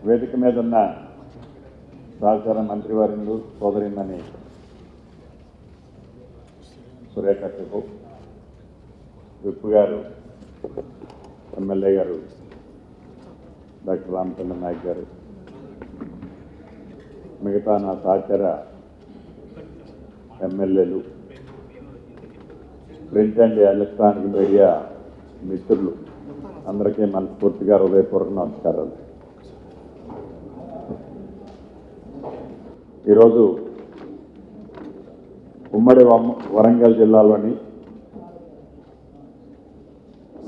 వేదిక మీద ఉన్న సహచార మంత్రివర్యులు సోదరిమణి సురేఖకు, విప్ గారు, ఎమ్మెల్యే గారు డాక్టర్ రామచంద్ర నాయక్ గారు, మిగతా నా సహచర ఎమ్మెల్యేలు, ప్రింట్ అండ్ ఎలక్ట్రానిక్ మీడియా మిత్రులు అందరికీ మనస్ఫూర్తిగా హృదయపూర్వక నమస్కారాలు. ఈరోజు ఉమ్మడి వరంగల్ జిల్లాలోని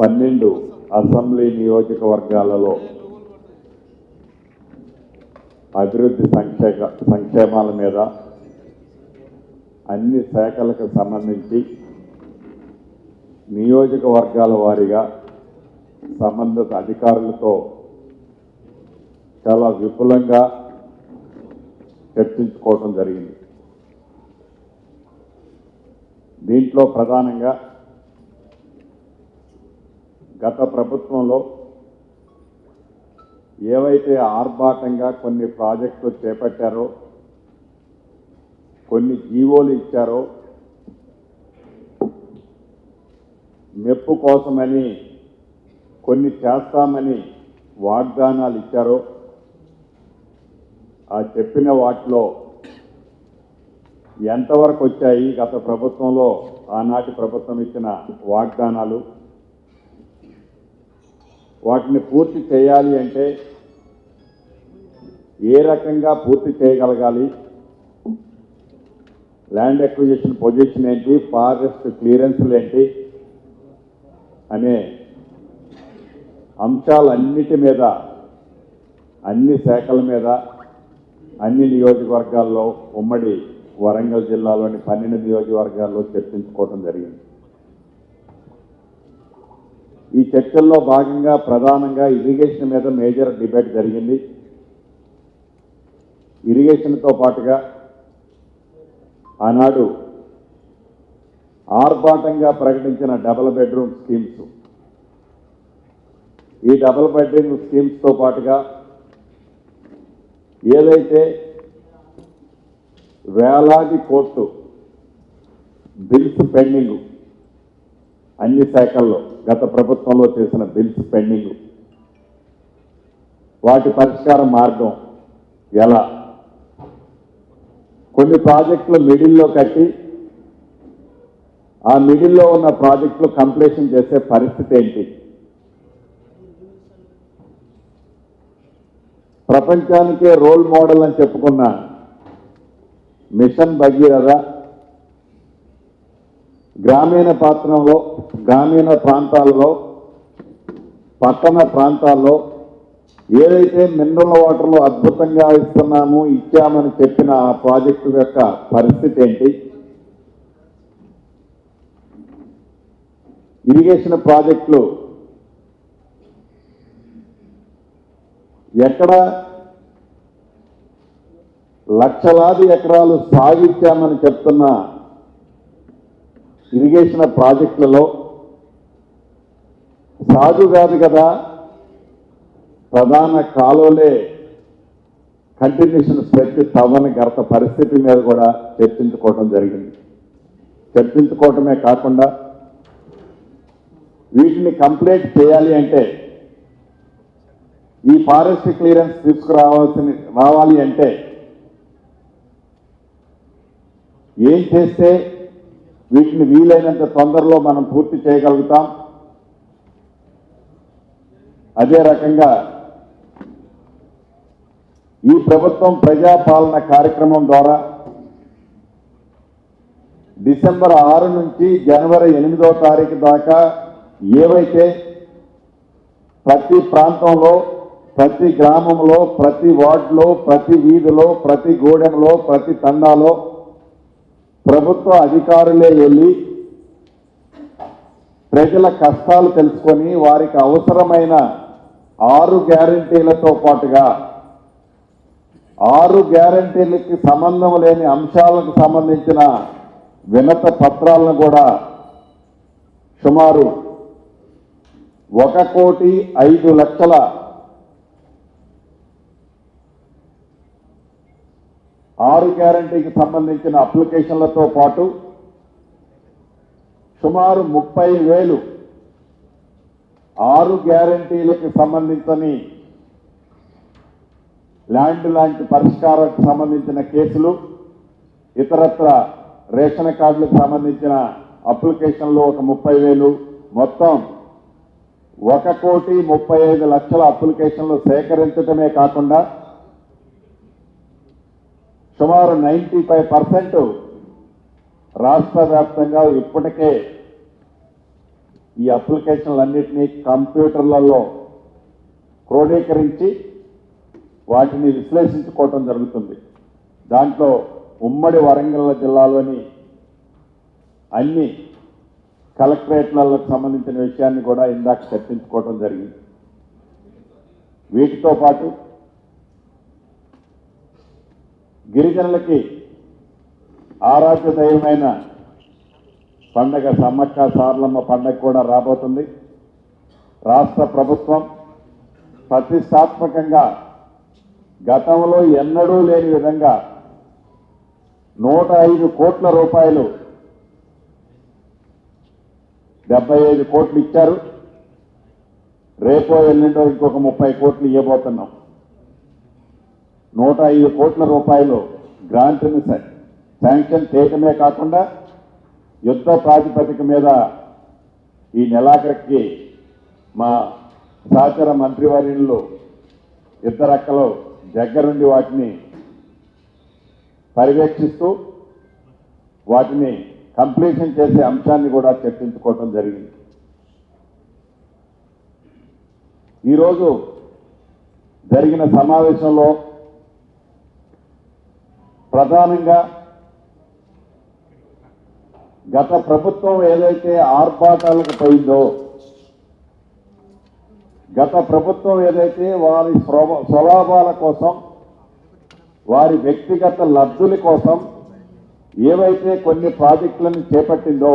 12 అసెంబ్లీ నియోజకవర్గాలలో అభివృద్ధి సంక్షేమాల మీద అన్ని శాఖలకు సంబంధించి నియోజకవర్గాల వారీగా సంబంధిత అధికారులతో చాలా విపులంగా చర్చించుకోవడం జరిగింది. దీంట్లో ప్రధానంగా గత ప్రభుత్వంలో ఏవైతే ఆర్భాటంగా కొన్ని ప్రాజెక్టులు చేపట్టారో, కొన్ని జీవోలు ఇచ్చారో, మెప్పు కోసమని కొన్ని చేస్తామని వాగ్దానాలు ఇచ్చారో, ఆ చెప్పిన వాటిలో ఎంతవరకు వచ్చాయి, గత ప్రభుత్వంలో ఆనాటి ప్రభుత్వం ఇచ్చిన వాగ్దానాలు, వాటిని పూర్తి చేయాలి అంటే ఏ రకంగా పూర్తి చేయగలగాలి, ల్యాండ్ అక్విజిషన్ పొజిషన్ ఏంటి, ఫారెస్ట్ క్లియరెన్స్లు ఏంటి అనే అంశాలన్నిటి మీద, అన్ని శాఖల మీద, అన్ని నియోజకవర్గాల్లో, ఉమ్మడి వరంగల్ జిల్లాలోని 12 నియోజకవర్గాల్లో చర్చించుకోవడం జరిగింది. ఈ చర్చల్లో భాగంగా ప్రధానంగా ఇరిగేషన్ మీద మేజర్ డిబేట్ జరిగింది. ఇరిగేషన్తో పాటుగా ఆనాడు ఆర్భాటంగా ప్రకటించిన డబుల్ బెడ్రూమ్ స్కీమ్స్, ఈ డబుల్ బెడ్రూమ్ స్కీమ్స్తో పాటుగా ఏదైతే వేలాది కోట్లు బిల్స్ పెండింగ్, అన్ని శాఖల్లో గత ప్రభుత్వంలో చేసిన బిల్స్ పెండింగ్, వాటి పరిష్కార మార్గం ఎలా, కొన్ని ప్రాజెక్టులు మిడిల్లో కట్టి ఆ మిడిల్లో ఉన్న ప్రాజెక్టులు కంప్లీషన్ చేసే పరిస్థితి ఏంటి, ప్రపంచానికే రోల్ మోడల్ అని చెప్పుకున్న మిషన్ భగీరథ గ్రామీణ ప్రాంతాల్లో, పట్టణ ప్రాంతాల్లో ఏదైతే మినరల్ వాటర్లో అద్భుతంగా ఇచ్చామని చెప్పిన ఆ ప్రాజెక్టు యొక్క పరిస్థితి ఏంటి, ఇరిగేషన్ ప్రాజెక్టులు ఎక్కడ లక్షలాది ఎకరాలు సాగిచ్చామని చెప్తున్న ఇరిగేషన్ ప్రాజెక్టులలో సాగు కాదు కదా, ప్రధాన కాలువలే కంటిన్యూషన్ స్ట్రెచ్ తవ్వని గత పరిస్థితి మీద కూడా చర్చించుకోవడం జరిగింది. చర్చించుకోవటమే కాకుండా వీటిని కంప్లీట్ చేయాలి అంటే, ఈ ఫారెస్ట్ క్లియరెన్స్ రావాలి అంటే ఏం చేస్తే వీటిని వీలైనంత తొందరలో మనం పూర్తి చేయగలుగుతాం. అదే రకంగా ఈ ప్రభుత్వం ప్రజాపాలన కార్యక్రమం ద్వారా డిసెంబర్ 6 నుంచి జనవరి 8వ తారీఖు దాకా ఏవైతే ప్రతి ప్రాంతంలో, ప్రతి గ్రామంలో, ప్రతి వార్డులో, ప్రతి వీధిలో, ప్రతి గూడెంలో, ప్రతి తండాలో ప్రభుత్వ అధికారులే వెళ్ళి ప్రజల కష్టాలు తెలుసుకొని వారికి అవసరమైన 6 గ్యారంటీలతో పాటుగా 6 గ్యారంటీలకి సంబంధం లేని అంశాలకు సంబంధించిన వినత పత్రాలను కూడా సుమారు 1,05,00,000 6 గ్యారంటీకి సంబంధించిన అప్లికేషన్లతో పాటు సుమారు 30,000 6 గ్యారంటీలకు సంబంధించిన ల్యాండ్ లాంటి పరిష్కారానికి సంబంధించిన కేసులు, ఇతరత్ర రేషన్ కార్డులకు సంబంధించిన అప్లికేషన్లు ఒక 30,000, మొత్తం 1,35,00,000 అప్లికేషన్లు సేకరించడమే కాకుండా సుమారు 95% రాష్ట్ర వ్యాప్తంగా ఇప్పటికే ఈ అప్లికేషన్లన్నింటినీ కంప్యూటర్లలో క్రోడీకరించి వాటిని విశ్లేషించుకోవటం జరుగుతుంది. దాంట్లో ఉమ్మడి వరంగల్ జిల్లాలోని అన్ని కలెక్టరేట్లకు సంబంధించిన విషయాన్ని కూడా ఇందాక చర్చించుకోవటం జరిగింది. వీటితో పాటు గిరిజనులకి ఆరాధ్య దైవమైన పండగ సమ్మక్క సారలమ్మ పండగ కూడా రాబోతుంది. రాష్ట్ర ప్రభుత్వం ప్రతిష్టాత్మకంగా గతంలో ఎన్నడూ లేని విధంగా 105 కోట్ల రూపాయలు 75 కోట్లు ఇచ్చారు. రేపో ఎల్లుండో ఇంకొక 30 కోట్లు ఇవ్వబోతున్నాం. 105 కోట్ల రూపాయలు గ్రాంట్ని శాంక్షన్ చేయటమే కాకుండా యుద్ధ ప్రాతిపదిక మీద ఈ నెలాఖరికి మా సహచర మంత్రివర్యులు ఇద్దరక్కలు దగ్గరుండి వాటిని పర్యవేక్షిస్తూ వాటిని కంప్లీషన్ చేసే అంశాన్ని కూడా చర్చించుకోవటం జరిగింది. ఈరోజు జరిగిన సమావేశంలో ప్రధానంగా గత ప్రభుత్వం ఏదైతే ఆర్భాటాలకు పోయిందో, గత ప్రభుత్వం ఏదైతే వారి స్వలాభాల కోసం, వారి వ్యక్తిగత లబ్ధుల కోసం ఏవైతే కొన్ని ప్రాజెక్టులను చేపట్టిందో,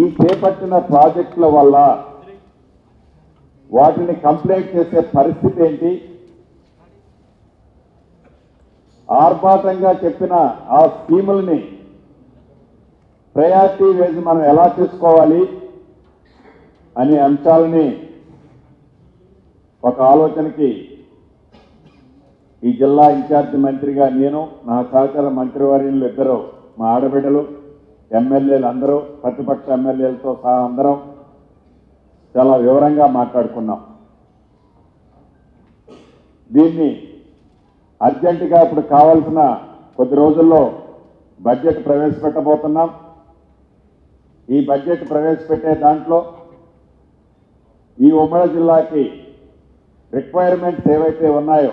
ఈ చేపట్టిన ప్రాజెక్టుల వల్ల వాటిని కంప్లీట్ చేసే పరిస్థితి ఏంటి, ఆర్భాటంగా చెప్పిన ఆ స్కీముల్ని ప్రయారిటీ వేసి మనం ఎలా చేసుకోవాలి అనే అంశాలని ఒక ఆలోచనకి ఈ జిల్లా ఇన్ఛార్జి మంత్రిగా నేను, నా సహచర మంత్రివర్యులు ఇద్దరు, మా ఆడబిడ్డలు, ఎమ్మెల్యేలు అందరూ, ప్రతిపక్ష ఎమ్మెల్యేలతో సహా అందరం చాలా వివరంగా మాట్లాడుకున్నాం. దీన్ని అర్జెంటుగా ఇప్పుడు కావాల్సిన కొద్ది రోజుల్లో బడ్జెట్ ప్రవేశపెట్టబోతున్నాం. ఈ బడ్జెట్ ప్రవేశపెట్టే దాంట్లో ఈ ఉమ్మడి జిల్లాకి రిక్వైర్మెంట్స్ ఏవైతే ఉన్నాయో,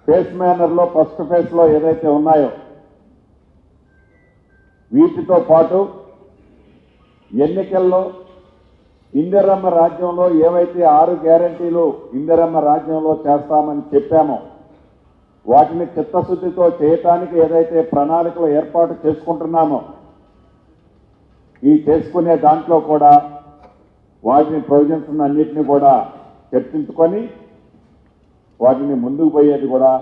ఫేస్ మేనర్లో ఫస్ట్ ఫేజ్లో ఏదైతే ఉన్నాయో వీటితో పాటు ఎన్నికల్లో ఇందిరమ్మ రాజ్యంలో ఏవైతే 6 గ్యారంటీలు ఇందిరమ్మ రాజ్యంలో చేస్తామని చెప్పామో వాటిని చిత్తశుద్ధితో చేయటానికి ఏదైతే ప్రణాళికలు ఏర్పాటు చేసుకుంటున్నామో ఈ చేసుకునే దాంట్లో కూడా వాటిని ప్రొవిజన్స్ అన్నింటినీ కూడా చర్చించుకొని వాటిని ముందుకు పోయేది కూడా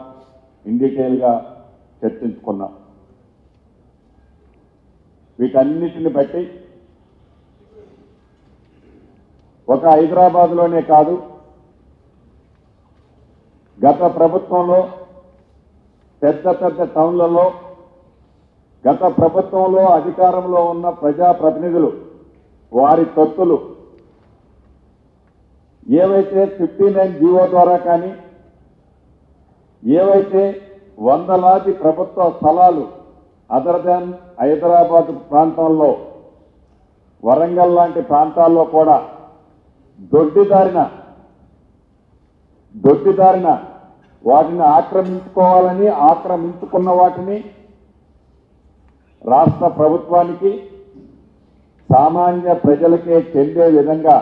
ఇన్ డీటెయిల్గా చర్చించుకున్నాం. వీటన్నిటిని బట్టి ఒక హైదరాబాద్లోనే కాదు, గత ప్రభుత్వంలో పెద్ద పెద్ద టౌన్లలో గత ప్రభుత్వంలో అధికారంలో ఉన్న ప్రజాప్రతినిధులు వారి తొత్తులు ఏవైతే 59 జీవో ద్వారా కానీ, ఏవైతే వందలాది ప్రభుత్వ స్థలాలు అదర్ దాన్ హైదరాబాద్ ప్రాంతంలో, వరంగల్ లాంటి ప్రాంతాల్లో కూడా దొడ్డిదారిన వాటిని ఆక్రమించుకోవాలని, ఆక్రమించుకున్న వాటిని రాష్ట్ర ప్రభుత్వానికి, సామాన్య ప్రజలకే చెందే విధంగా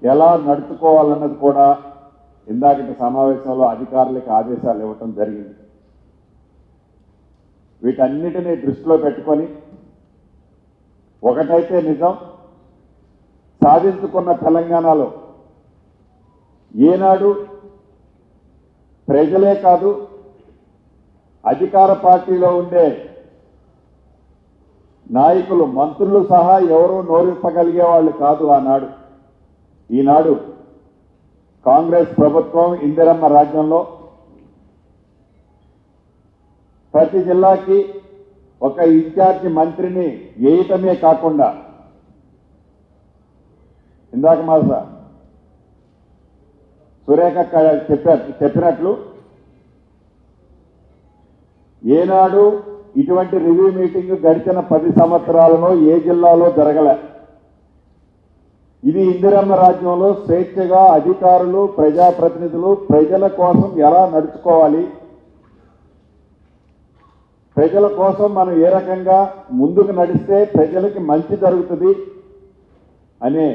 ఎలా నడుచుకోవాలన్నది కూడా ఇందాకటి సమావేశంలో అధికారులకు ఆదేశాలు ఇవ్వటం జరిగింది. వీటన్నిటినీ దృష్టిలో పెట్టుకొని ఒకటైతే నిజం, సాధించుకున్న తెలంగాణలో ఏనాడు ప్రజలే కాదు, అధికార పార్టీలో ఉండే నాయకులు, మంత్రులు సహా ఎవరూ నోరిప్పగలిగే వాళ్ళు కాదు ఆనాడు. ఈనాడు కాంగ్రెస్ ప్రభుత్వం ఇందిరమ్మ రాజ్యంలో ప్రతి జిల్లాకి ఒక ఇన్ఛార్జి మంత్రిని వేయటమే కాకుండా, ఇందాక మా సురేఖ చెప్పినట్లు ఏనాడు ఇటువంటి రివ్యూ మీటింగ్ గడిచిన 10 సంవత్సరాలలో ఏ జిల్లాలో జరగలే. ఇది ఇందిరమ్మ రాజ్యంలో స్వేచ్ఛగా అధికారులు, ప్రజాప్రతినిధులు ప్రజల కోసం ఎలా నడుచుకోవాలి, ప్రజల కోసం మనం ఏ రకంగా ముందుకు నడిస్తే ప్రజలకి మంచి జరుగుతుంది అనే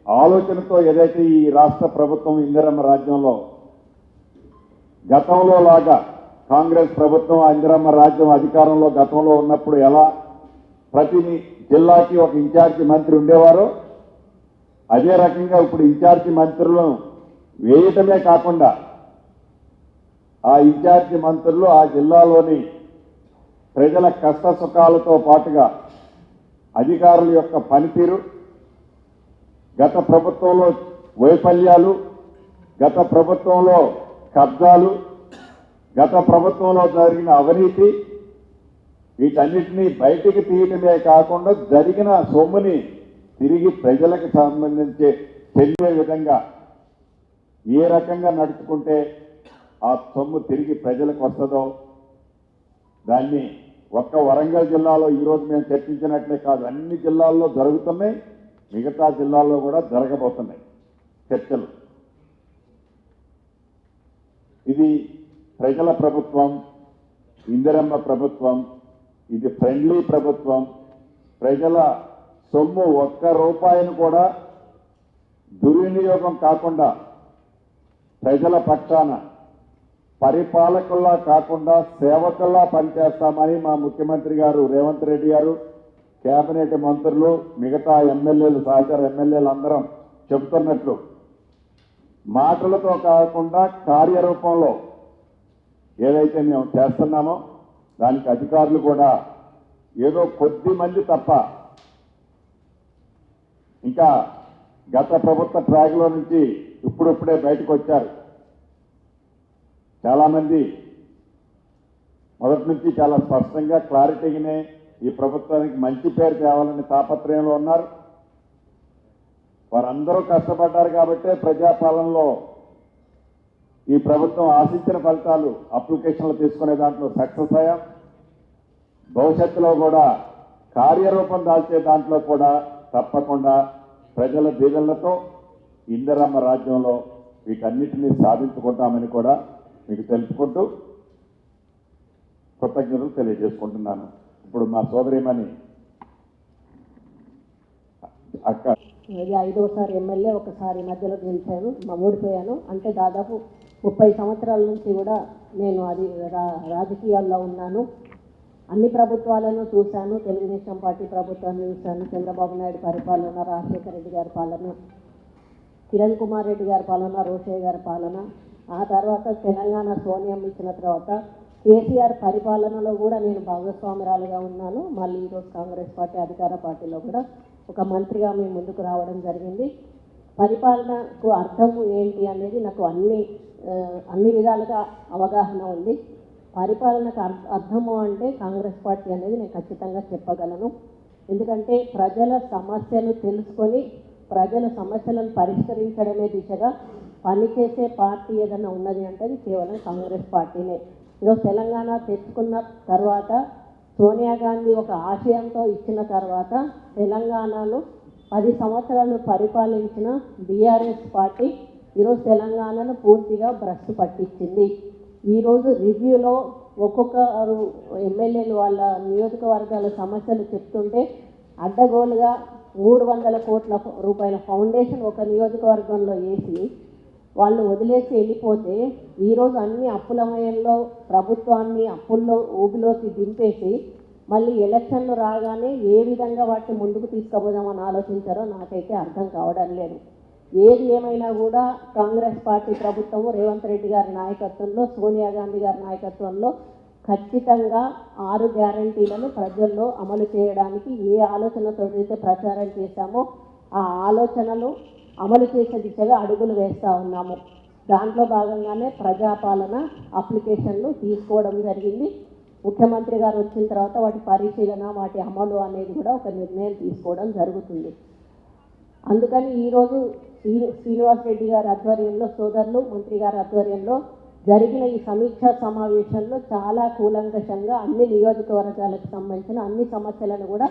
ఆలోచనతో ఏదైతే ఈ రాష్ట్ర ప్రభుత్వం ఇందిరమ్మ రాజ్యంలో గతంలో లాగా కాంగ్రెస్ ప్రభుత్వం ఇందిరమ్మ రాజ్యం అధికారంలో గతంలో ఉన్నప్పుడు ఎలా ప్రతి జిల్లాకి ఒక ఇన్ఛార్జి మంత్రి ఉండేవారో అదే రకంగా ఇప్పుడు ఇన్ఛార్జి మంత్రులను వేయటమే కాకుండా ఆ ఇన్ఛార్జి మంత్రులు ఆ జిల్లాలోని ప్రజల కష్ట సుఖాలతో పాటుగా అధికారుల యొక్క పనితీరు, గత ప్రభుత్వంలో వైఫల్యాలు, గత ప్రభుత్వంలో కబ్జాలు, గత ప్రభుత్వంలో జరిగిన అవినీతి, వీటన్నిటినీ బయటికి తీయటమే కాకుండా జరిగిన సొమ్ముని తిరిగి ప్రజలకు చెందే విధంగా ఏ రకంగా నడుచుకుంటే ఆ సొమ్ము తిరిగి ప్రజలకు వస్తుందో దాన్ని ఒక్క వరంగల్ జిల్లాలో ఈరోజు మేము చర్చించినట్లే కాదు, అన్ని జిల్లాల్లో జరుగుతున్నాయి, మిగతా జిల్లాల్లో కూడా జరగబోతున్నాయి చర్చలు. ఇది ప్రజల ప్రభుత్వం, ఇందిరమ్మ ప్రభుత్వం, ఇది ఫ్రెండ్లీ ప్రభుత్వం. ప్రజల సొమ్ము ఒక్క రూపాయిని కూడా దుర్వినియోగం కాకుండా ప్రజల పక్షాన పరిపాలకుల్లా కాకుండా సేవకుల్లా పనిచేస్తామని మా ముఖ్యమంత్రి గారు రేవంత్ రెడ్డి గారు, కేబినెట్ మంత్రులు, మిగతా ఎమ్మెల్యేలు, సహచర ఎమ్మెల్యేలు అందరం చెబుతున్నట్లు మాటలతో కాకుండా కార్యరూపంలో ఏదైతే మేము చేస్తున్నామో దానికి అధికారులు కూడా ఏదో కొద్ది మంది తప్ప ఇంకా గత ప్రభుత్వ ట్రాక్లో నుంచి ఇప్పుడిప్పుడే బయటకు వచ్చారు. చాలామంది మొదటి నుంచి చాలా స్పష్టంగా క్లారిటీగానే ఈ ప్రభుత్వానికి మంచి పేరు తేవాలని తాపత్రయంలో ఉన్నారు. వారందరూ కష్టపడ్డారు కాబట్టే ప్రజాపాలనలో ఈ ప్రభుత్వం ఆశించిన ఫలితాలు అప్లికేషన్లు తీసుకునే దాంట్లో సక్సెస్ అయ్యాం. భవిష్యత్తులో కూడా కార్యరూపం దాల్చే దాంట్లో కూడా తప్పకుండా ప్రజల దీవెనలతో ఇందిరమ్మ రాజ్యంలో వీటన్నిటినీ సాధించుకుంటామని కూడా మీకు తెలుసుకుంటూ కృతజ్ఞతలు తెలియజేసుకుంటున్నాను. ఇప్పుడు మా సోదరిమణి అక్క. ఇది 5వసారి ఎమ్మెల్యే, ఒకసారి మధ్యలో గెలిచాను, ఓడిపోయాను. అంటే దాదాపు 30 సంవత్సరాల నుంచి కూడా నేను రాజకీయాల్లో ఉన్నాను. అన్ని ప్రభుత్వాలను చూశాను. తెలుగుదేశం పార్టీ ప్రభుత్వాన్ని చూశాను, చంద్రబాబు నాయుడు పరిపాలన, రాజశేఖర రెడ్డి గారి పాలన, కిరణ్ కుమార్ రెడ్డి గారి పాలన, రోషయ్య గారి పాలన, ఆ తర్వాత తెలంగాణ సోనియం ఇచ్చిన తర్వాత కేసీఆర్ పరిపాలనలో కూడా నేను భాగస్వామ్యురాలుగా ఉన్నాను. మళ్ళీ ఈరోజు కాంగ్రెస్ పార్టీ అధికార పార్టీలో కూడా ఒక మంత్రిగా మేము ముందుకు రావడం జరిగింది. పరిపాలనకు అర్థము ఏంటి అనేది నాకు అన్ని విధాలుగా అవగాహన ఉంది. పరిపాలనకు అర్థము అంటే కాంగ్రెస్ పార్టీ అనేది నేను ఖచ్చితంగా చెప్పగలను. ఎందుకంటే ప్రజల సమస్యలు తెలుసుకొని ప్రజల సమస్యలను పరిష్కరించడమే దిశగా పనిచేసే పార్టీ ఏదైనా ఉన్నది అంటే అది కేవలం కాంగ్రెస్ పార్టీనే. ఈరోజు తెలంగాణ తెచ్చుకున్న తర్వాత సోనియా గాంధీ ఒక ఆశయంతో ఇచ్చిన తర్వాత తెలంగాణలో 10 సంవత్సరాలు పరిపాలించిన బీఆర్ఎస్ పార్టీ ఈరోజు తెలంగాణను పూర్తిగా భ్రష్టు పట్టించింది. ఈరోజు రివ్యూలో ఒక్కొక్కరు ఎమ్మెల్యేలు వాళ్ళ నియోజకవర్గాల సమస్యలు చెప్తుంటే అడ్డగోలుగా 300 కోట్ల రూపాయల ఫౌండేషన్ ఒక నియోజకవర్గంలో వేసి వాళ్ళు వదిలేసి వెళ్ళిపోతే ఈరోజు అన్ని అప్పులమయంలో ప్రభుత్వాన్ని అప్పుల్లో ఊబిలోకి దింపేసి మళ్ళీ ఎలక్షన్లు రాగానే ఏ విధంగా వాటిని ముందుకు తీసుకుపోదామని ఆలోచించారో నాకైతే అర్థం కావడం లేదు. ఏది ఏమైనా కూడా కాంగ్రెస్ పార్టీ ప్రభుత్వము రేవంత్ రెడ్డి గారి నాయకత్వంలో, సోనియా గాంధీ గారి నాయకత్వంలో ఖచ్చితంగా 6 గ్యారంటీలను ప్రజల్లో అమలు చేయడానికి ఏ ఆలోచనతో అయితే ప్రచారం చేశామో ఆ ఆలోచనలు అమలు చేసే దిశగా అడుగులు వేస్తూ ఉన్నాము. దాంట్లో భాగంగానే ప్రజాపాలన అప్లికేషన్లు తీసుకోవడం జరిగింది. ముఖ్యమంత్రి గారు వచ్చిన తర్వాత వాటి పరిశీలన, వాటి అమలు అనేది కూడా ఒక నిర్ణయం తీసుకోవడం జరుగుతుంది. అందుకని ఈరోజు శ్రీనివాస్ రెడ్డి గారి ఆధ్వర్యంలో, సోదరులు మంత్రి గారి ఆధ్వర్యంలో జరిగిన ఈ సమీక్షా సమావేశంలో చాలా కూలంకషంగా అన్ని నియోజకవర్గాలకు సంబంధించిన అన్ని సమస్యలను కూడా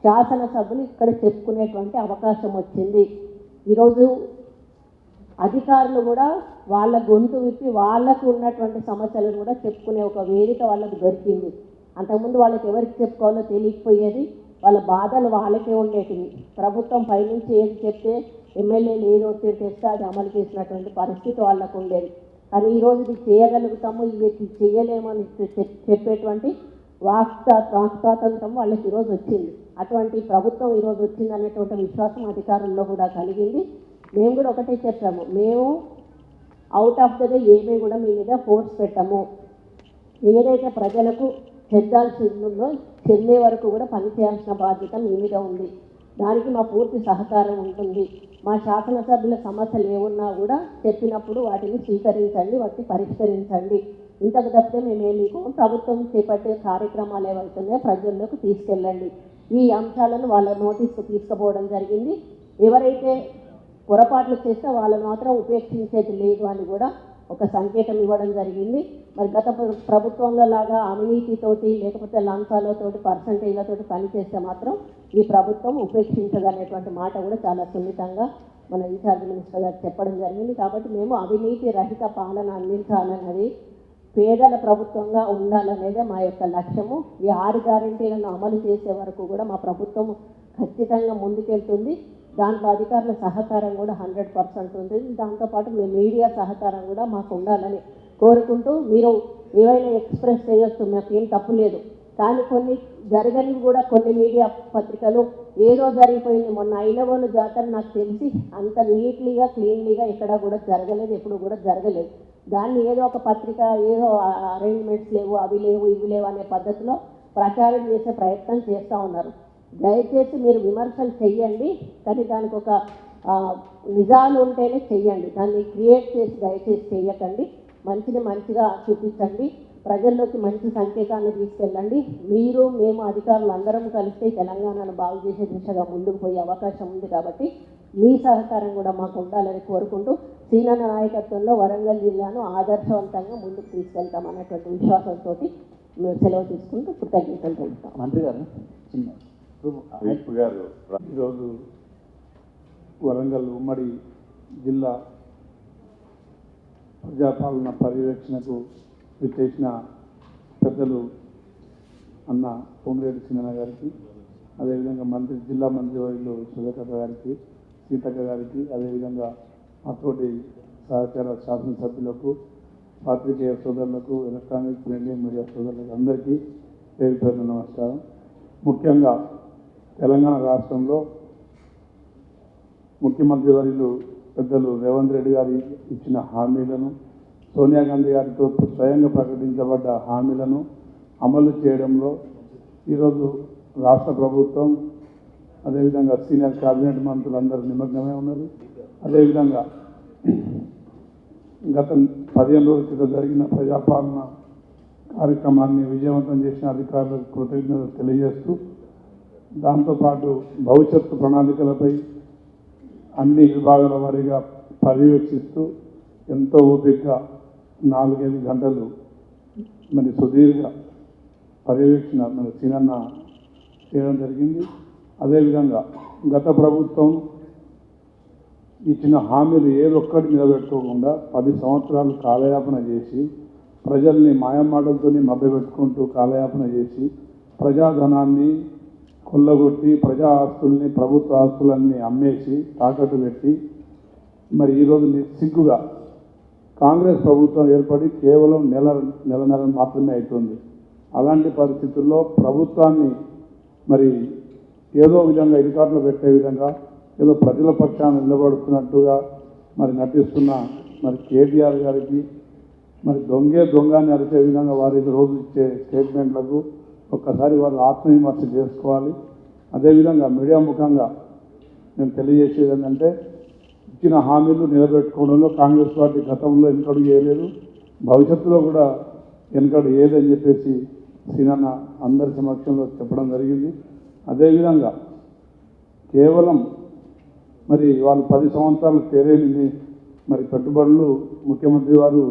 శాసనసభ్యులు ఇక్కడ చెప్పుకునేటువంటి అవకాశం వచ్చింది. ఈరోజు అధికారులు కూడా వాళ్ళ గొంతు విప్పి వాళ్ళకు ఉన్నటువంటి సమస్యలను కూడా చెప్పుకునే ఒక వేదిక వాళ్ళకు దొరికింది. అంతకుముందు వాళ్ళకి ఎవరికి చెప్పుకోవాలో తెలియకపోయేది. వాళ్ళ బాధలు వాళ్ళకే ఉండేటివి. ప్రభుత్వం పైనుంచి ఏది చెప్తే ఎమ్మెల్యేలు ఏది ఒత్తిడి తెస్తే అది అమలు చేసినటువంటి పరిస్థితి వాళ్ళకు ఉండేది. కానీ ఈరోజు ఇది చేయగలుగుతాము, ఇది చేయలేమని చెప్పేటువంటి వాక్స్వాతంత్రం వాళ్ళకి ఈరోజు వచ్చింది. అటువంటి ప్రభుత్వం ఈరోజు వచ్చింది అనేటువంటి విశ్వాసం అధికారుల్లో కూడా కలిగింది. మేము కూడా ఒకటే చెప్పాము, మేము అవుట్ ఆఫ్ ద డే ఏమీ కూడా మీ మీద ఫోర్స్ పెట్టాము. ఏదైతే ప్రజలకు చెందాల్సి ఉందో చెందే వరకు కూడా పనిచేయాల్సిన బాధ్యత మీ మీద ఉంది. దానికి మా పూర్తి సహకారం ఉంటుంది. మా శాసనసభ్యుల సమస్యలు ఏమున్నా కూడా చెప్పినప్పుడు వాటిని స్వీకరించండి, వాటిని పరిష్కరించండి. ఇంతకు తప్పితే మేము మీకు ప్రభుత్వం చేపట్టే కార్యక్రమాలు ఏవైతున్నాయో ప్రజల్లోకి తీసుకెళ్ళండి. ఈ అంశాలను వాళ్ళ నోటీస్కు తీసుకుపోవడం జరిగింది. ఎవరైతే పొరపాట్లు చేస్తే వాళ్ళని మాత్రం ఉపేక్షించేది లేదు అని కూడా ఒక సంకేతం ఇవ్వడం జరిగింది. మరి గత ప్రభుత్వంలో లాగా అవినీతితోటి లేకపోతే లంచాలతోటి పర్సంటేజ్లతోటి పనిచేస్తే మాత్రం ఈ ప్రభుత్వం ఉపేక్షించదనేటువంటి మాట కూడా చాలా సున్నితంగా మన ఇన్ఛార్జ్ మినిస్టర్ గారు చెప్పడం జరిగింది. కాబట్టి మేము అవినీతి రహిత పాలన అందించాలన్నది, పేదల ప్రభుత్వంగా ఉండాలనేదే మా యొక్క లక్ష్యము. ఈ 6 గ్యారెంటీలను అమలు చేసే వరకు కూడా మా ప్రభుత్వం ఖచ్చితంగా ముందుకెళ్తుంది. దాంట్లో అధికారుల సహకారం కూడా 100% ఉంటుంది. దాంతోపాటు మీ మీడియా సహకారం కూడా మాకు ఉండాలని కోరుకుంటూ, మీరు ఏవైనా ఎక్స్ప్రెస్ చేయొచ్చు, మాకేం తప్పు లేదు. కానీ కొన్ని జరగనివి కూడా కొన్ని మీడియా పత్రికలు ఏదో జరిగిపోయింది, మొన్న ఐలవోలు జాతర నాకు తెలిసి అంత నీట్లీగా క్లీన్లీగా ఎక్కడా కూడా జరగలేదు, ఎప్పుడు కూడా జరగలేదు. దాన్ని ఏదో ఒక పత్రిక ఏదో అరేంజ్మెంట్స్ లేవు, అవి లేవు, ఇవి లేవు అనే పద్ధతిలో ప్రచారం చేసే ప్రయత్నం చేస్తూ ఉన్నారు. దయచేసి మీరు విమర్శలు చెయ్యండి, కానీ దానికి ఒక నిజాలు ఉంటేనే చెయ్యండి. దాన్ని క్రియేట్ చేసి దయచేసి చెయ్యకండి. మంచిని మంచిగా చూపించండి, ప్రజల్లోకి మంచి సంకేతాన్ని తీసుకెళ్ళండి. మీరు మేము అధికారులు అందరం కలిస్తే తెలంగాణను బాగు చేసే దిశగా ముందుకు పోయే అవకాశం ఉంది. కాబట్టి మీ సహకారం కూడా మాకు ఉండాలని కోరుకుంటూ, సీనన్న నాయకత్వంలో వరంగల్ జిల్లాను ఆదర్శవంతంగా ముందుకు తీసుకెళ్తాం అనేటువంటి విశ్వాసంతో మేము సెలవు తీసుకుంటూ కృతజ్ఞతలు తెలుపుతాం. మంత్రి గారు చిన్న గారు ఈరోజు వరంగల్ ఉమ్మడి జిల్లా ప్రజాపాలన పర్యవేక్షణకు విచ్చేసిన పెద్దలు అన్న పొంగిరెడ్డి సీనన్న గారికి, అదేవిధంగా జిల్లా మంత్రివర్యులు సుధాకర్ గారికి, సీతక్క గారికి, అదేవిధంగా మాతోటి సహచార శాసనసభ్యులకు, పాత్రికేయ సోదరులకు, ఎలక్ట్రానిక్ ప్రింట్ మీడియా సోదరులకు అందరికీ పేరు పేరున నమస్కారం. ముఖ్యంగా తెలంగాణ రాష్ట్రంలో ముఖ్యమంత్రి వర్యులు పెద్దలు రేవంత్ రెడ్డి గారు ఇచ్చిన హామీలను, సోనియా గాంధీ గారితో స్వయంగా ప్రకటించబడ్డ హామీలను అమలు చేయడంలో ఈరోజు రాష్ట్ర ప్రభుత్వం, అదేవిధంగా సీనియర్ కేబినెట్ మంత్రులందరూ నిమగ్నమై ఉన్నారు. అదేవిధంగా గత 15 రోజుల క్రితం జరిగిన ప్రజాపాలన కార్యక్రమాన్ని విజయవంతం చేసిన అధికారులకు కృతజ్ఞతలు తెలియజేస్తూ, దాంతోపాటు భవిష్యత్తు ప్రణాళికలపై అన్ని విభాగాల వారీగా పర్యవేక్షిస్తూ ఎంతో ఓపికగా 4-5 గంటలు మరి సుదీర్ఘ పర్యవేక్షణ మన సీనన్న చేయడం జరిగింది. అదేవిధంగా గత ప్రభుత్వం ఇచ్చిన హామీలు ఏదొక్కటి నిలబెట్టుకోకుండా 10 సంవత్సరాలు కాలయాపన చేసి, ప్రజల్ని మాయమాటలతో మభ్యపెట్టుకుంటూ కాలయాపన చేసి, ప్రజాధనాన్ని కొల్లగొట్టి, ప్రజా ఆస్తుల్ని, ప్రభుత్వ ఆస్తులన్నీ అమ్మేసి తాకట్టు పెట్టి, మరి ఈరోజు సిగ్గుగా కాంగ్రెస్ ప్రభుత్వం ఏర్పడి కేవలం నెల మాత్రమే అవుతుంది. అలాంటి పరిస్థితుల్లో ప్రభుత్వాన్ని మరి ఏదో విధంగా ఇరుకాట్లో పెట్టే విధంగా ఏదో ప్రజల పక్షాన నిలబడుతున్నట్టుగా మరి నటిస్తున్న మరి కేటీఆర్ గారికి మరి దొంగ అని అరిచే విధంగా వారి రోజు ఇచ్చే స్టేట్మెంట్లకు ఒక్కసారి వారు ఆత్మవిమర్శ చేసుకోవాలి. అదేవిధంగా మీడియా ముఖంగా నేను తెలియజేసేది ఏంటంటే ఇచ్చిన హామీలు నిలబెట్టుకోవడంలో కాంగ్రెస్ పార్టీ గతంలో వెనుకడుగు వేయలేదు, భవిష్యత్తులో కూడా వెనుకడు ఏదని చెప్పేసి సీనన్న అందరి సమక్షంలో చెప్పడం జరిగింది. అదేవిధంగా కేవలం మరి వాళ్ళు 10 సంవత్సరాలు తేలేని మరి పెట్టుబడులు ముఖ్యమంత్రి వారు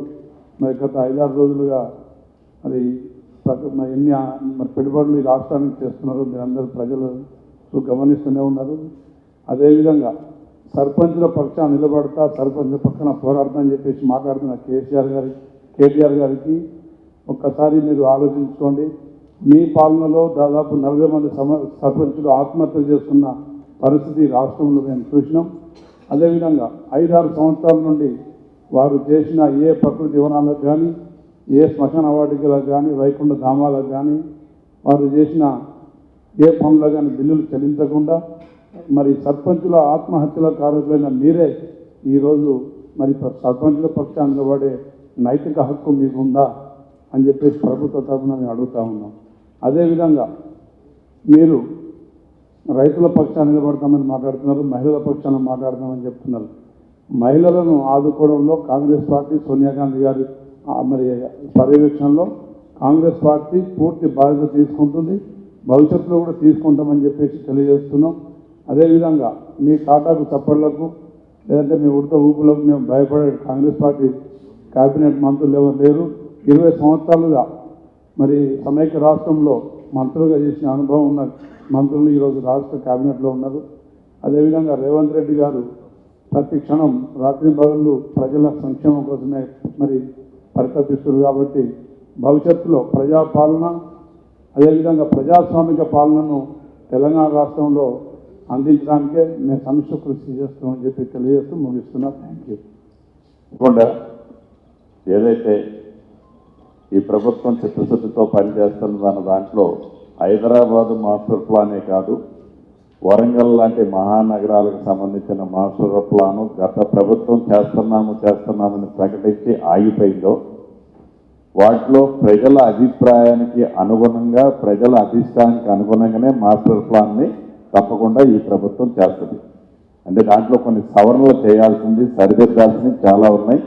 మరి గత 5-6 రోజులుగా మరి ఎన్ని మరి పెట్టుబడులు ఈ రాష్ట్రానికి చేస్తున్నారు మీరందరూ ప్రజలు గమనిస్తూనే ఉన్నారు. అదేవిధంగా సర్పంచుల పక్షాన నిలబడతా సర్పంచుల పక్కన పోరాడతా అని చెప్పేసి మాట్లాడుతున్న కేటీఆర్ గారికి ఒక్కసారి మీరు ఆలోచించుకోండి. మీ పాలనలో దాదాపు 40 మంది సర్పంచులు ఆత్మహత్య చేస్తున్న పరిస్థితి రాష్ట్రంలో మేము చూసినాం. అదేవిధంగా 5-6 సంవత్సరాల నుండి వారు చేసిన ఏ ప్రకృతి వనాలకు కానీ ఏ శ్మశాన వాటికలకు కానీ వైకుంఠ ధామాలకు కానీ వారు చేసిన ఏ పనులకు కానీ బిల్లులు చెల్లించకుండా మరి సర్పంచుల ఆత్మహత్యల కారకులైన మీరే ఈరోజు మరి సర్పంచుల పక్షాన నిలబడే నైతిక హక్కు మీకుందా అని చెప్పేసి ప్రభుత్వ తరఫున మేము అడుగుతా ఉన్నాం. అదేవిధంగా మీరు రైతుల పక్షాన నిలబడతామని మాట్లాడుతున్నారు, మహిళల పక్షాన మాట్లాడతామని చెప్తున్నారు. మహిళలను ఆదుకోవడంలో కాంగ్రెస్ పార్టీ సోనియా గాంధీ గారి మరి పర్యవేక్షణలో కాంగ్రెస్ పార్టీ పూర్తి బాధ్యత తీసుకుంటుంది, భవిష్యత్తులో కూడా తీసుకుంటామని చెప్పేసి తెలియజేస్తున్నాం. అదేవిధంగా మీ టాటాకు చప్పళ్లకు లేదంటే మీ ఉడత ఊపులకు మేము భయపడే కాంగ్రెస్ పార్టీ కేబినెట్ మంత్రులు ఎవరు లేరు. 20 సంవత్సరాలుగా మరి సమైక్య రాష్ట్రంలో మంత్రులుగా చేసిన అనుభవం ఉన్న మంత్రులు ఈరోజు రాష్ట్ర కేబినెట్లో ఉన్నారు. అదేవిధంగా రేవంత్ రెడ్డి గారు ప్రతి క్షణం రాత్రి పగళ్ళు ప్రజల సంక్షేమం కోసమే మరి పరితపిస్తున్నారు. కాబట్టి భవిష్యత్తులో ప్రజాపాలన అదేవిధంగా ప్రజాస్వామిక పాలనను తెలంగాణ రాష్ట్రంలో అందించడానికే మేము సమిష్టి కృషి చేస్తామని చెప్పి తెలియజేస్తూ ముగిస్తున్నా. Thank you. తప్పకుండా ఏదైతే ఈ ప్రభుత్వం చిత్తశుద్ధితో పనిచేస్తున్న దాంట్లో హైదరాబాదు మాస్టర్ ప్లానే కాదు, వరంగల్ లాంటి మహానగరాలకు సంబంధించిన మాస్టర్ ప్లాను గత ప్రభుత్వం చేస్తున్నామని ప్రకటించి ఆగిపోయిందో వాటిలో ప్రజల అభిప్రాయానికి అనుగుణంగా ప్రజల అభిష్టానికి అనుగుణంగానే మాస్టర్ ప్లాన్ని తప్పకుండా ఈ ప్రభుత్వం చేస్తుంది. అంటే దాంట్లో కొన్ని సవరణలు చేయాల్సింది, సరిదిద్దాల్సింది చాలా ఉన్నాయి.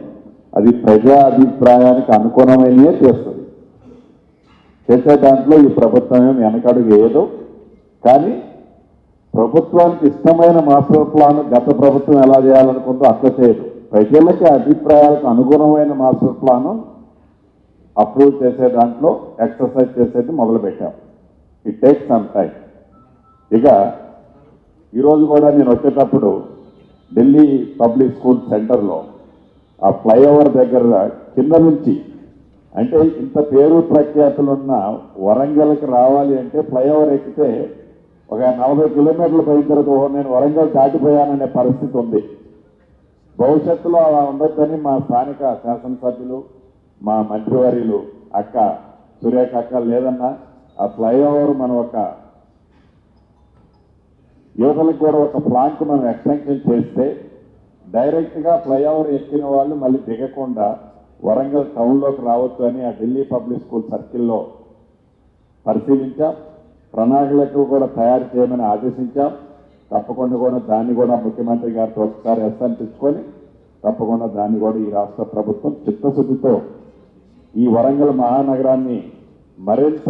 అది ప్రజా అభిప్రాయానికి అనుగుణమైనయే చేస్తుంది. చేసే దాంట్లో ఈ ప్రభుత్వం ఏమి వెనకడుగు వేయదు. కానీ ప్రభుత్వానికి ఇష్టమైన మాస్టర్ ప్లాన్ గత ప్రభుత్వం ఎలా చేయాలనుకుందో అట్లా చేయదు. ప్రజలకి అభిప్రాయాలకు అనుగుణమైన మాస్టర్ ప్లాను అప్రూవ్ చేసే దాంట్లో ఎక్సర్సైజ్ చేసేది మొదలుపెట్టాం. It takes some time. ఇక ఈరోజు కూడా నేను వచ్చేటప్పుడు ఢిల్లీ పబ్లిక్ స్కూల్ సెంటర్లో ఆ ఫ్లైఓవర్ దగ్గర కింద నుంచి అంటే ఇంత పేరు ప్రఖ్యాతులున్న వరంగల్కి రావాలి అంటే ఫ్లైఓవర్ ఎక్కితే ఒక 40 కిలోమీటర్లు పోయిన తర్వాత నేను వరంగల్ దాటిపోయాననే పరిస్థితి ఉంది. భవిష్యత్తులో అలా ఉండొద్దని మా స్థానిక శాసనసభ్యులు మా మంత్రివర్యులు అక్క సురేఖ అక్క లేదన్నా ఆ ఫ్లైఓవర్ మనం ఒక యువతలకు కూడా ఒక ప్లాంట్ మనం ఎక్స్టెన్షన్ చేస్తే డైరెక్ట్గా ఫ్లైఓవర్ ఎక్కిన వాళ్ళు మళ్ళీ దిగకుండా వరంగల్ టౌన్లోకి రావచ్చు అని ఆ ఢిల్లీ పబ్లిక్ స్కూల్ సర్కిల్లో పరిశీలించాం. ప్రణాళికలు కూడా తయారు చేయమని ఆదేశించాం. తప్పకుండా కూడా దాన్ని కూడా ముఖ్యమంత్రి గారితో ఒకసారి తెచ్చుకొని తప్పకుండా దాన్ని కూడా ఈ రాష్ట్ర ప్రభుత్వం చిత్తశుద్ధితో ఈ వరంగల్ మహానగరాన్ని మరింత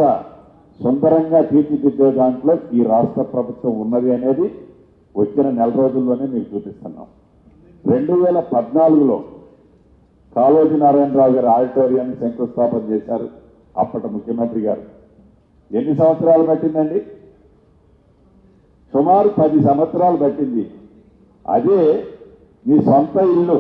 సుందరంగా తీర్చిదిద్దే దాంట్లో ఈ రాష్ట్ర ప్రభుత్వం ఉన్నది అనేది వచ్చిన నెల రోజుల్లోనే మీకు చూపిస్తున్నాం. 2014లో కాళోజీ నారాయణరావు గారు ఆడిటోరియాన్ని శంకుస్థాపన చేశారు అప్పటి ముఖ్యమంత్రి గారు. ఎన్ని సంవత్సరాలు పట్టిందండి? సుమారు 10 సంవత్సరాలు పట్టింది. అదే నీ సొంత ఇల్లు,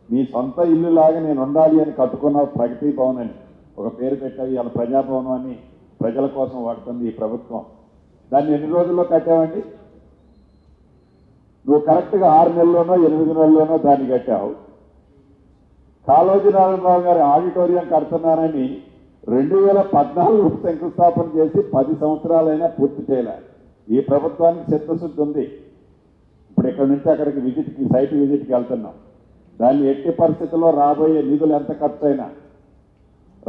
నీ సొంత ఇల్లులాగా నేను ఉండాలి అని కట్టుకున్న ప్రగతి భవన్ అని ఒక పేరు పెట్టావి. ఇలా ప్రజాభవనం అని ప్రజల కోసం వాడుతుంది ఈ ప్రభుత్వం. దాన్ని ఎన్ని రోజుల్లో కట్టావండి? నువ్వు కరెక్ట్గా 6 నెలల్లోనో 8 నెలల్లోనో దాన్ని కట్టావు. కాళోజీ నారాయణరావు గారి ఆడిటోరియం కడుతున్నానని 2014 శంకుస్థాపన చేసి 10 సంవత్సరాలైనా పూర్తి చేయలే. ఈ ప్రభుత్వానికి చిత్తశుద్ధి ఉంది. ఇక్కడ నుంచి అక్కడికి విజిట్కి సైట్ విజిట్కి వెళ్తున్నాం. దాన్ని ఎట్టి పరిస్థితుల్లో రాబోయే నిధులు ఎంత ఖర్చు అయినా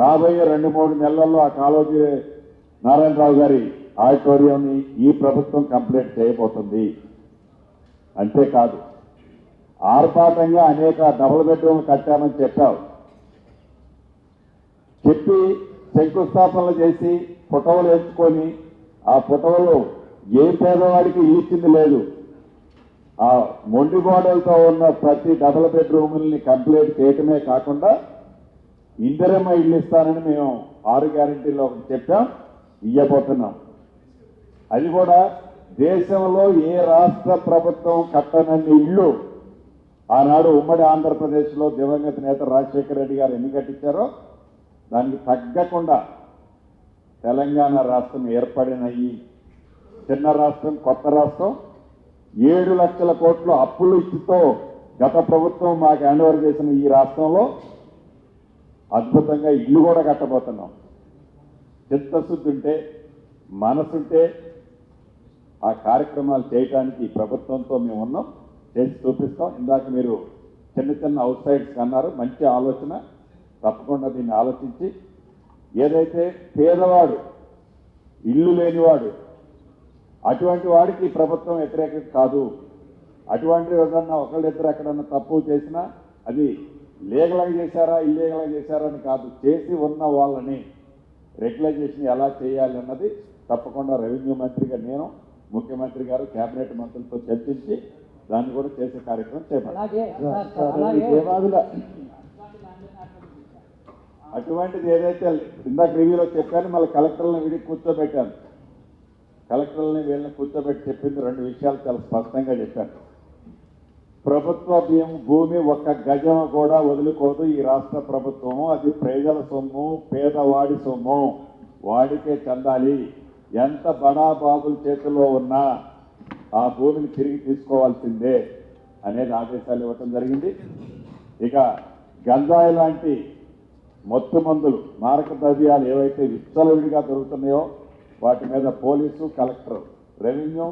రాబోయే 2-3 నెలల్లో ఆ కాళోజీ నారాయణరావు గారి ఆడిటోరియంని ఈ ప్రభుత్వం కంప్లీట్ చేయబోతుంది. అంతేకాదు ఆర్భాటంగా అనేక డబుల్ బెడ్రూమ్లు కట్టామని చెప్పావు. చెప్పి శంకుస్థాపనలు చేసి ఫోటోలు ఎంచుకొని ఆ ఫోటోలు ఏ పేదవాడికి ఇల్లు ఇచ్చింది లేదు. ఆ మొండి గోడలతో ఉన్న ప్రతి డబుల్ బెడ్రూముల్ని కంప్లీట్ చేయటమే కాకుండా ఇందిరమ్మ ఇల్లు ఇస్తానని మేము 6 గ్యారెంటీలో ఒకటి చెప్పాం, ఇవ్వబోతున్నాం. అది కూడా దేశంలో ఏ రాష్ట్ర ప్రభుత్వం కట్టనన్ని ఇళ్ళు ఆనాడు ఉమ్మడి ఆంధ్రప్రదేశ్లో దివంగత నేత రాజశేఖర రెడ్డి గారు ఎన్ని కట్టించారో దానికి తగ్గకుండా తెలంగాణ రాష్ట్రం ఏర్పడిన ఈ చిన్న రాష్ట్రం, కొత్త రాష్ట్రం 7 లక్షల కోట్లు అప్పులు ఇచ్చితో గత ప్రభుత్వం మాకు హ్యాండ్ ఓవర్ చేసిన ఈ రాష్ట్రంలో అద్భుతంగా ఇల్లు కూడా కట్టబోతున్నాం. చిత్తశుద్ధి ఉంటే, మనసుంటే ఆ కార్యక్రమాలు చేయడానికి ఈ ప్రభుత్వంతో మేము ఉన్నాం, చేసి చూపిస్తాం. ఇందాక మీరు చిన్న చిన్న అవుట్ సైడ్స్ అన్నారు, మంచి ఆలోచన. తప్పకుండా దీన్ని ఆలోచించి ఏదైతే పేదవాడు, ఇల్లు లేనివాడు, అటువంటి వాడికి ఈ ప్రభుత్వం వ్యతిరేకత కాదు. అటువంటి ఏదన్నా ఒకళ్ళిద్దరు ఎక్కడన్నా తప్పు చేసినా అది లీగల్గా చేశారా ఇల్లీగల్గా చేశారా అని కాదు, చేసి ఉన్న వాళ్ళని రెగ్యులైజేషన్ ఎలా చేయాలి అన్నది తప్పకుండా రెవెన్యూ మంత్రిగా నేను, ముఖ్యమంత్రి గారు, కేబినెట్ మంత్రులతో చర్చించి దాన్ని కూడా చేసే కార్యక్రమం చేపట్టాలి. అటువంటిది ఏదైతే ఇందాక రివ్యూలో చెప్పాను, మళ్ళీ కలెక్టర్లను వీడికి కూర్చోబెట్టాను. కలెక్టర్లని వీళ్ళని కూర్చోబెట్టి చెప్పింది 2 విషయాలు చాలా స్పష్టంగా చెప్పాను. ప్రభుత్వ భూమి ఒక్క గజం కూడా వదులుకోదు ఈ రాష్ట్ర ప్రభుత్వము. అది ప్రజల సొమ్ము, పేదవాడి సొమ్ము, వాడికే చెందాలి. ఎంత బడా బాబుల చేతుల్లో ఉన్నా ఆ భూమిని తిరిగి తీసుకోవాల్సిందే అనేది ఆదేశాలు ఇవ్వటం జరిగింది. ఇక గంజాయి లాంటి మత్తు మందులు, మారక ద్రవ్యాలు ఏవైతే విచ్చలవిడిగా దొరుకుతున్నాయో వాటి మీద పోలీసు, కలెక్టర్, రెవెన్యూ,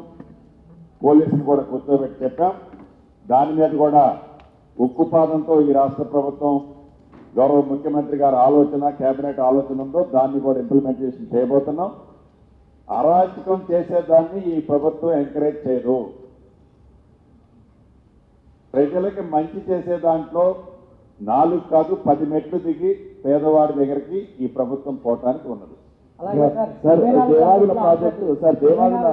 పోలీసులు కూడా కూర్చోబెట్టి చెప్పాం. దాని మీద కూడా ఉక్కుపాదంతో ఈ రాష్ట్ర ప్రభుత్వం, గౌరవ ముఖ్యమంత్రి గారి ఆలోచన, కేబినెట్ ఆలోచన ఉందో దాన్ని కూడా ఇంప్లిమెంటేషన్ చేయబోతున్నాం. అరాచకం చేసేదాన్ని ఈ ప్రభుత్వం ఎంకరేజ్ చేయదు. ప్రజలకి మంచి చేసే దాంట్లో 4 కాదు 10 మెట్లు దిగి పేదవాడి దగ్గరికి ఈ ప్రభుత్వం పోవటానికి ఉన్నది. దేవాదుల ప్రాజెక్టు సార్, దేవాదుల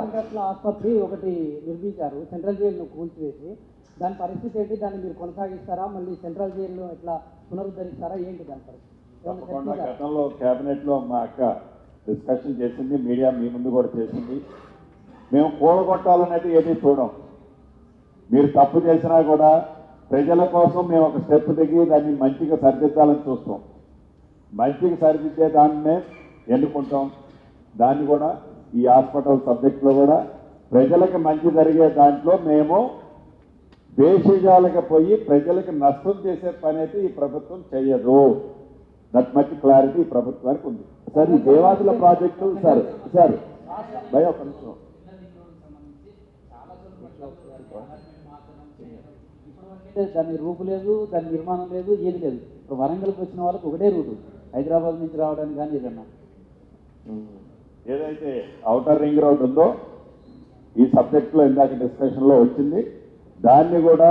ఆసుపత్రి ఒకటి నిర్మించారు, సెంట్రల్ జైలును కూల్చివేసి. దాని పరిస్థితి ఏంటి? దాన్ని మీరు కొనసాగిస్తారా? మళ్ళీ సెంట్రల్ జైలు ఎట్లా పునరుద్ధరిస్తారా? ఏంటి దాని తప్పకుండా పరిస్థితి? గతంలో కేబినెట్ లో మా అక్క డిస్కషన్ చేసింది, మీడియా మీ ముందు కూడా చేసింది. మేము కూడగొట్టాలనేది ఏది చూడం. మీరు తప్పు చేసినా కూడా ప్రజల కోసం మేము ఒక స్టెప్ దిగి దాన్ని మంచిగా సరిదిద్దాలని చూస్తాం. మంచిగా సరిదిద్దే దాన్నే ఎన్నుకుంటాం. దాన్ని కూడా ఈ హాస్పిటల్ సబ్జెక్టులో కూడా ప్రజలకు మంచి జరిగే దాంట్లో మేము దేశీయాలకు పోయి ప్రజలకు నష్టం చేసే పని అయితే ఈ ప్రభుత్వం చేయదు. దట్ మచ్ క్లారిటీ ఈ ప్రభుత్వానికి ఉంది. సార్, ఈ దేవాదుల ప్రాజెక్టు సార్ సార్ భయ ఒక నిమిషం. దాని రూపు లేదు, దాని నిర్మాణం లేదు, ఏది లేదు. ఇప్పుడు వరంగల్కి వచ్చిన వాళ్ళకి ఒకటే రూటు, హైదరాబాద్ నుంచి రావడానికి కానీ ఏదన్నా. ఏదైతే ఔటర్ రింగ్ రోడ్ ఉందో ఈ సబ్జెక్టులో ఇందాక డిస్కషన్లో వచ్చింది. దాన్ని కూడా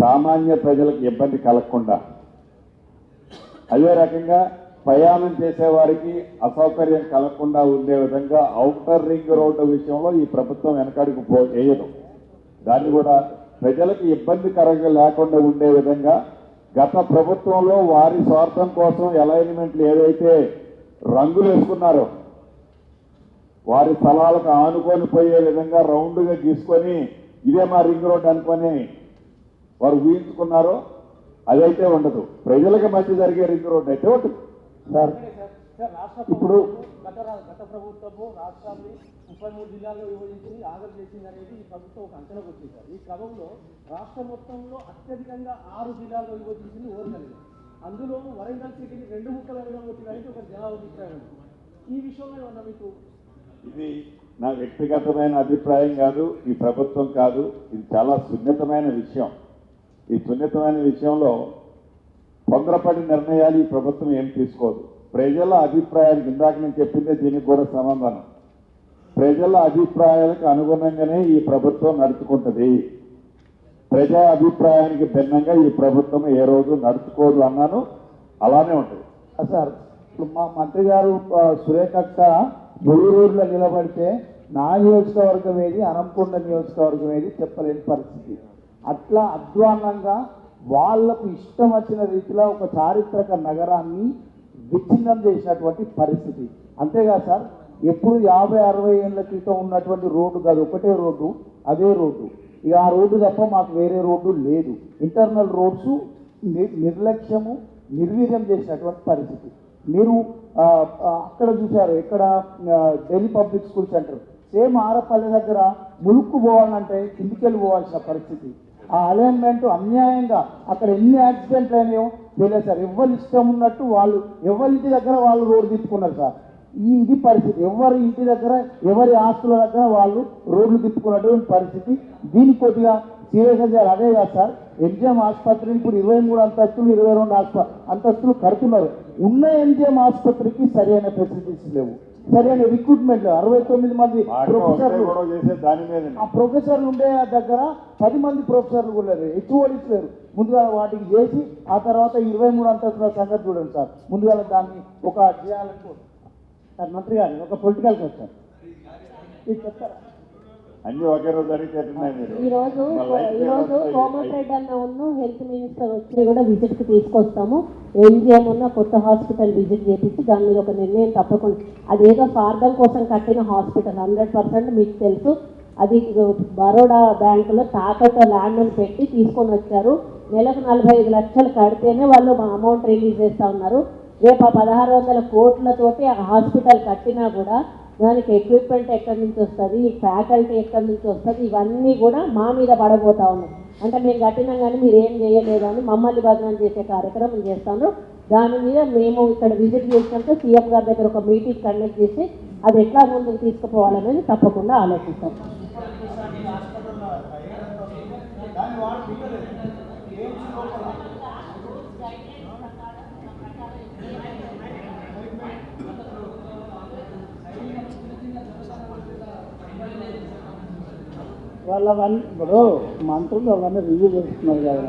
సామాన్య ప్రజలకు ఇబ్బంది కలగకుండా, అదే రకంగా ప్రయాణం చేసేవారికి అసౌకర్యం కలగకుండా ఉండే విధంగా ఔటర్ రింగ్ రోడ్డు విషయంలో ఈ ప్రభుత్వం వెనకడుగు వేయదు. దాన్ని కూడా ప్రజలకు ఇబ్బందికరంగా లేకుండా ఉండే విధంగా గత ప్రభుత్వంలో వారి స్వార్థం కోసం అలైన్మెంట్లు ఏదైతే రంగులు వేసుకున్నారో వారి స్థలాలకు ఆనుకొని పోయే విధంగా రౌండ్గా గీసుకొని ఇదే మా రింగ్ రోడ్ అనుకొని వారు ఊహించుకున్నారో అదైతే ఉండదు. ప్రజలకు మంచి జరిగే రింగ్ రోడ్ అయితే ఉంటుంది. సార్, ఇప్పుడు గత ప్రభుత్వము రాష్ట్రాన్ని 33 జిల్లాల్లో విభజించి ఆగం చేసింది అనేది ఈ ప్రభుత్వం ఒక అంచనాకు వచ్చింది సార్. ఈ క్రమంలో రాష్ట్ర మొత్తంలో అత్యధికంగా 6 జిల్లాల్లో విభజించింది ఓర్గల్. అందులో వరంగల్ సిటీని 2 ముక్కలుగా విడగొట్టిన అనేది ఒక జవాబు ఇచ్చారు. ఈ విషయంలో ఏమన్నా మీకు ఇది నా వ్యక్తిగతమైన అభిప్రాయం కాదు, ఈ ప్రభుత్వం కాదు, ఇది చాలా సున్నితమైన విషయం. ఈ సున్నితమైన విషయంలో తొందరపడి నిర్ణయాలు ఈ ప్రభుత్వం ఏం తీసుకోదు. ప్రజల అభిప్రాయాలకు, ఇందాక నేను చెప్పిందే దీనికి కూడా సమాధానం, ప్రజల అభిప్రాయాలకు అనుగుణంగానే ఈ ప్రభుత్వం నడుచుకుంటుంది. ప్రజా అభిప్రాయానికి భిన్నంగా ఈ ప్రభుత్వం ఏ రోజు నడుచుకోదు అన్నాను, అలానే ఉంటుంది. సార్ ఇప్పుడు మా మంత్రి గారు సురేఖక్క బొయ్యూరులో నిలబడితే నా నియోజకవర్గం ఏది, అనంకొండ నియోజకవర్గం ఏది చెప్పలేని పరిస్థితి. అట్లా అధ్వాన్నంగా వాళ్లకు ఇష్టం వచ్చిన రీతిలో ఒక చారిత్రక నగరాన్ని విచ్ఛిన్నం చేసినటువంటి పరిస్థితి. అంతేకాదు సార్, ఎప్పుడు 50-60 ఏళ్ల క్రితం ఉన్నటువంటి రోడ్డు కాదు, ఒకటే రోడ్డు, అదే రోడ్డు. ఇక ఆ రోడ్డు తప్ప మాకు వేరే రోడ్డు లేదు. ఇంటర్నల్ రోడ్స్ నిర్లక్ష్యము, నిర్వీర్యం చేసినటువంటి పరిస్థితి. మీరు అక్కడ చూశారు, ఇక్కడ Delhi public school centre same Arapalli దగ్గర ములుక్కు పోవాలంటే కిందికెళ్ళి పోవాల్సిన పరిస్థితి. ఆ అలైన్మెంట్ అన్యాయంగా అక్కడ ఎన్ని యాక్సిడెంట్లు అయినాయో తెలియదు సార్. ఎవరి ఇష్టం ఉన్నట్టు వాళ్ళు, ఎవరి ఇంటి దగ్గర వాళ్ళు రోడ్డు తిప్పుకున్నారు సార్. ఇది పరిస్థితి. ఎవరి ఇంటి దగ్గర, ఎవరి ఆస్తుల దగ్గర వాళ్ళు రోడ్లు తిప్పుకున్నటువంటి పరిస్థితి. దీనికి కొద్దిగా సీరియస్గా చేయాలి. అదే కాదు సార్, ఎంజిఎం ఆసుపత్రిని ఇప్పుడు 23 అంతస్తులు, 22 అంతస్తులు కడుతున్నారు. ఉన్న ఎంజిఎం ఆసుపత్రికి సరైన ఫెసిలిటీస్ లేవు, సరైన రిక్రూట్మెంట్ లేవు. 69 మంది ప్రొఫెసర్లు, ఆ ప్రొఫెసర్లు ఉండే దగ్గర 10 మంది ప్రొఫెసర్లు కూడా లేరు, హెచ్ఓడీస్ లేరు. ముందుగా వాటికి చేసి ఆ తర్వాత 23 అంతస్తుల సంగతి చూడండి సార్. ముందుగా దాన్ని ఒక చేయాలనుకో సార్. మంత్రి గారు ఒక పొలిటికల్ క్వశ్చన్ ఇది చెప్తారా? అన్ని ఒకే రోజు జరిగేట్టున్నాయి. మీరు ఈరోజు కోమటిరెడ్డి అన్న ఉన్న హెల్త్ మినిస్టర్ వచ్చి కూడా విజిట్కి తీసుకొస్తాము. ఎంజిఎం ఉన్న కొత్త హాస్పిటల్ విజిట్ చేపించి దాని మీద ఒక నిర్ణయం తప్పకుండా. అదేదో స్వార్థం కోసం కట్టిన హాస్పిటల్ 100% మీకు తెలుసు. అది బరోడా బ్యాంకులో తాకట్టు ల్యాండ్ని పెట్టి తీసుకొని వచ్చారు. నెలకు 45 లక్షలు కడితేనే వాళ్ళు అమౌంట్ రిలీజ్ చేస్తూ ఉన్నారు. రేపు ఆ 1600 కోట్లతోటి ఆ హాస్పిటల్ కట్టినా కూడా దానికి ఎక్విప్మెంట్ ఎక్కడి నుంచి వస్తుంది, ఫ్యాకల్టీ ఎక్కడి నుంచి వస్తుంది, ఇవన్నీ కూడా మా మీద పడబోతా ఉన్నాయి. అంటే మేము కట్టినా కానీ మీరు ఏం చేయలేదు అని మమ్మల్ని బదనాం చేసే కార్యక్రమం చేస్తాను. దాని మీద మేము ఇక్కడ విజిట్ చేసినప్పుడు సీఎం గారి దగ్గర ఒక మీటింగ్ కండక్ట్ చేసి అది ఎట్లా ముందుకు తీసుకుపోవాలనేది తప్పకుండా ఆలోచిస్తాం. వాళ్ళవన్నీ ఇప్పుడు మంత్రులు అవన్నీ రివ్యూ చేస్తున్నారు కదా.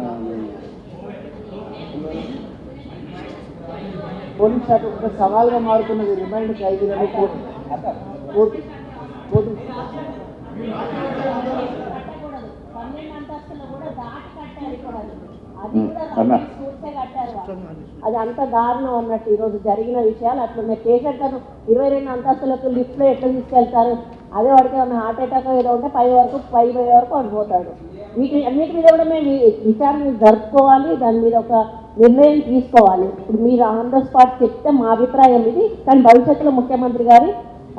పోలీస్ శాఖ ఒక సవాల్గా మారుతున్నది. రిమైండ్ ఖైదీలను కోర్టు అది అంత దారుణం అన్నట్టు ఈరోజు జరిగిన విషయాలు అట్లున్నాయి. పేషెంట్ 22 అంతస్తులకు లిఫ్ట్లో ఎట్లా తీసుకెళ్తారు? అదే వాడికి ఏమన్నా హార్ట్ అటాక్ ఏదో ఉంటే పై వరకు పడిపోతాడు. అన్నిటి మీద కూడా మేము విచారణ జరుపుకోవాలి, దాని మీద ఒక నిర్ణయం తీసుకోవాలి. ఇప్పుడు మీరు ఆన్ ద స్పాట్ చెప్తే మా అభిప్రాయం ఇది, కానీ భవిష్యత్తులో ముఖ్యమంత్రి గారి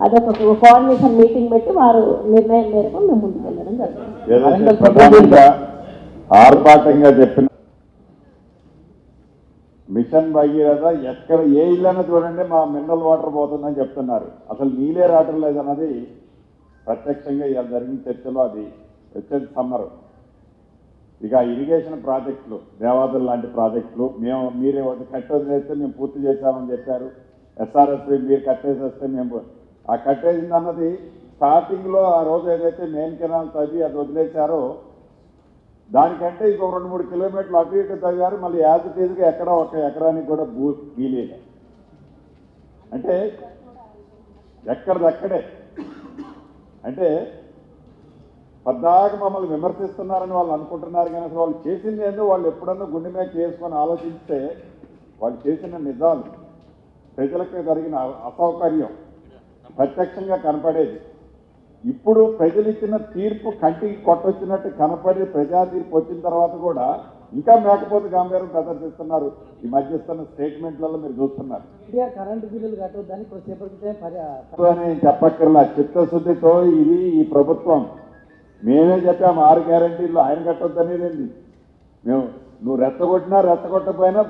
అదొక కోఆర్డినేషన్ మీటింగ్ పెట్టి వారు నిర్ణయం మేరకు మేము ముందుకు వెళ్ళడం జరుగుతుంది. ఆర్భాటంగా చెప్పిన మిషన్ భగీరథ ఎక్కడ ఏ ఇల్లైనా చూడండి మా మినరల్ వాటర్ పోతుందని చెప్తున్నారు. అసలు నీళ్ళే రావటం లేదన్నది ప్రత్యక్షంగా ఇలా జరిగిన చర్చలో అది వచ్చేది సమ్మరు. ఇక ఇరిగేషన్ ప్రాజెక్టులు, దేవాదులు లాంటి ప్రాజెక్టులు మీరే ఒకటి కట్టేస్తే మేము పూర్తి చేశామని చెప్పారు. ఎస్ఆర్ఎస్పీ మీరు కట్టేసేస్తే మేము ఆ కట్టేసింది అన్నది స్టార్టింగ్లో ఆ రోజు ఏదైతే మెయిన్ కెనాల్ తవ్వి అది వదిలేశారో దానికంటే ఇంకో 2-3 కిలోమీటర్లు అటు ఇటు తవ్వారు. మళ్ళీ యాజ్ ఇట్ ఈజ్గా ఎక్కడ ఒక ఎకరానికి కూడా వీలేదు. అంటే ఎక్కడిదక్కడే. అంటే పద్దాక మమ్మల్ని విమర్శిస్తున్నారని వాళ్ళు అనుకుంటున్నారు, కానీ అసలు వాళ్ళు చేసింది ఏందో వాళ్ళు ఎప్పుడన్నా గుండె మీద చేసుకొని ఆలోచిస్తే వాళ్ళు చేసిన నిజాలు, ప్రజలకు జరిగిన అసౌకర్యం ప్రత్యక్షంగా కనపడేది. ఇప్పుడు ప్రజలు ఇచ్చిన తీర్పు కంటికి కొట్టొచ్చినట్టు కనపడి ప్రజా తీర్పు వచ్చిన తర్వాత కూడా ఇంకా మేకపోతే గాంభీర్యం ప్రదర్శిస్తున్నారు. ఈ మధ్య ఇస్తున్న స్టేట్మెంట్లలో మీరు చూస్తున్నారు. కరెంటు బిల్లులు కట్టొద్దని కొద్దిసేపటి చెప్పక్కర్లా, చిత్తశుద్ధితో ఇది ఈ ప్రభుత్వం. మేమే చెప్పాము 6 గ్యారంటీలు ఆయన కట్టొద్దనేది. మేము నువ్వు రెచ్చగొట్టకపోయినా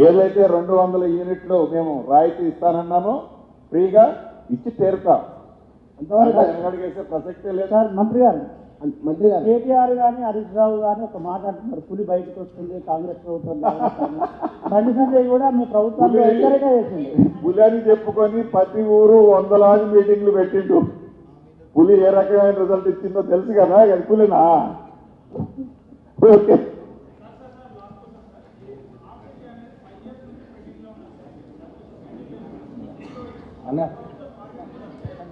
ఏదైతే 200 యూనిట్లు మేము రాయితీ ఇస్తానన్నామో ఫ్రీగా ఇచ్చి తీరుతాం. వెనకడిగేసే ప్రసక్తే లేదు. సార్ మంత్రి గారు కేటీఆర్ కానీ హరీష్ రావు కానీ ఒక మాట అంటున్నారు, పులి బయటకు వస్తుంది కాంగ్రెస్ ప్రభుత్వం జాగ్రత్త అని. బండి సంజయ్ కూడా మీ ప్రభుత్వాన్ని ఎంకరేజ్ చేసింది. పులి అని చెప్పుకొని ప్రతి ఊరు వందలాది మీటింగ్లు పెట్టిండు. పులి ఏ రకమైన రిజల్ట్ ఇచ్చిందో తెలుసు కదా, అది పులినా? ఓకే.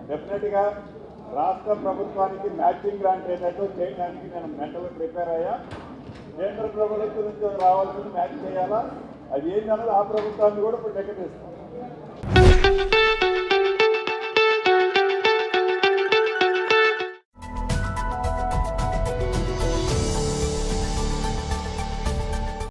డెఫినెట్ గా రాష్ట్ర ప్రభుత్వానికి మ్యాచింగ్ గ్రాంట్ ఏదైతే చేయడానికి నేను మెంటల్ ప్రిపేర్ అయ్యా. కేంద్ర ప్రభుత్వం నుంచి రావాల్సింది మ్యాచ్ చేయాలా, అది ఏంటన్నది ఆ ప్రభుత్వాన్ని కూడా ఇప్పుడు లెక్క తీస్తాం.